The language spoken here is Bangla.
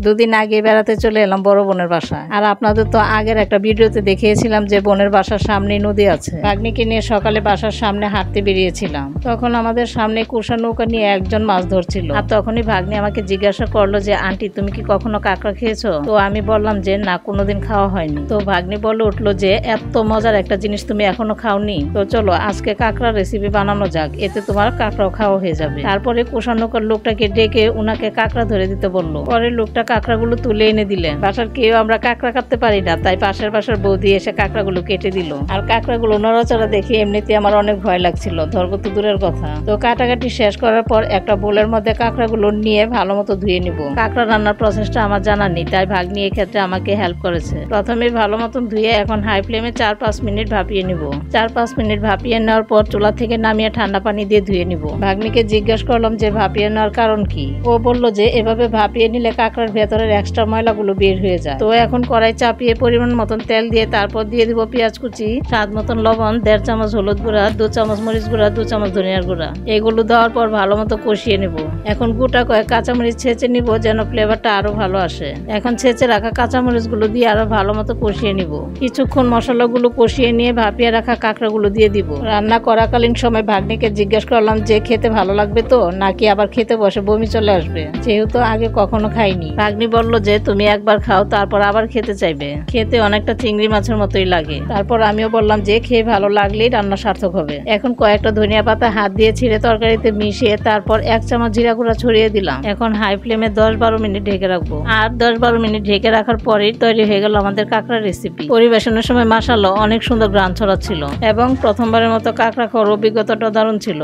দুদিন আগে বেড়াতে চলে এলাম বড় বোনের বাসায়। আর আপনাদের তো আগের একটা ভিডিওতে দেখিয়েছিলাম যে বোনের বাসার সামনে নদী আছে। ভাগ্নিকে নিয়ে সকালে বাসার সামনে হাঁটতে বেরিয়েছিলাম। তখন আমাদের সামনে কুশা নৌকা নিয়ে একজন মাছ ধরছিল। আর তখনই ভাগ্নি আমাকে জিজ্ঞাসা করলো যে আন্টি তুমি কি কখনো কাঁকড়া খেয়েছো? তো আমি বললাম যে না, কোনোদিন খাওয়া হয়নি। তো ভাগ্নি বলে উঠলো যে এত মজার একটা জিনিস তুমি এখনো খাওনি, তো চলো আজকে কাঁকড়া রেসিপি বানানো যাক, এতে তোমার কাঁকড়াও খাওয়া হয়ে যাবে। তারপরে কুশা নৌকার লোকটাকে ডেকে উনাকে কাঁকড়া ধরে দিতে বললো। পরে লোকটা কাঁকড়াগুলো তুলে এনে দিলেন। বাসার কেউ আমরা কাঁকড়া কাটতে পারি না, তাই পাশের বাসার বৌদি এসে কাঁকড়াগুলো কেটে দিল। আর কাঁকড়াগুলো নড়াচড়া দেখে এমনিতে আমার অনেক ভয় লাগছিল, ধরবো তো দূরের কথা। তো কাটাকাটি শেষ করার পর একটা বোলের মধ্যে কাঁকড়াগুলো নিয়ে ভালো মতো ধুয়ে নিব। কাঁকড়া রান্নার প্রসেসটা আমার জানা নেই, তাই ভাগ্নি এক্ষেত্রে আমাকে হেল্প করেছে। প্রথমে ভালো মতন ধুয়ে এখন হাই ফ্লেমে 4-5 মিনিট ভাপিয়ে নিব। 4-5 মিনিট ভাপিয়ে নেওয়ার পর চুলা থেকে নামিয়ে ঠান্ডা পানি দিয়ে ধুয়ে নিব। ভাগ্নিকে জিজ্ঞেস করলাম যে ভাপিয়ে নেওয়ার কারণ কি। ও বললো যে এভাবে ভাপিয়ে নিলে কাঁকড়ার ভেতরের এক্সট্রা ময়লাগুলো বের হয়ে যায়। তো এখন কড়াই চাপিয়ে পরিমাণ মতন তেল দিয়ে তারপর দিয়ে দিব পেঁয়াজ কুচি, স্বাদ মতন লবণ, 1.5 চামচ হলুদ গুঁড়া, 2 চামচ মরিচ গুঁড়া, 2 চামচ ধনিয়ার গুঁড়া। এগুলো দেওয়ার পর ভালো মতো কষিয়ে নিব। এখন গোটা কয়েক কাঁচামরিচ ছেঁচে নিব যেন ফ্লেভারটা আরো ভালো আসে। এখন ছেঁচে রাখা কাঁচামরিচ গুলো দিয়ে আরো ভালো মতো কষিয়ে নিব। কিছুক্ষণ মশলাগুলো কষিয়ে নিয়ে ভাপিয়ে রাখা কাঁকড়াগুলো দিয়ে দিব। রান্না করাকালীন সময় ভাগ্নিকে জিজ্ঞেস করলাম যে খেতে ভালো লাগবে তো, নাকি আবার খেতে বসে বমি চলে আসবে, যেহেতু আগে কখনো খাইনি। ভাগ্নি বলল যে তুমি একবার খাও তারপর আবার খেতে চাইবে, খেতে অনেকটা চিংড়ি মাছের মতোই লাগে। তারপর আমিও বললাম যে খেয়ে ভালো লাগলেই রান্না সার্থক হবে। এখন কয়েকটা ধনিয়া পাতা হাত দিয়ে ছিঁড়ে তরকারিতে মিশিয়ে তারপর 1 চামচ জিরা গুঁড়া ছড়িয়ে দিলাম। এখন হাই ফ্লেমে 10-12 মিনিট ঢেকে রাখবো। আর 10-12 মিনিট ঢেকে রাখার পরেই তৈরি হয়ে গেল আমাদের কাঁকড়া রেসিপি। পরিবেশনের সময় মাশাআল্লাহ অনেক সুন্দর ঘ্রাণ ছড়াচ্ছিল এবং প্রথমবারের মতো কাঁকড়া খাওয়ার অভিজ্ঞতাটা দারুণ ছিল।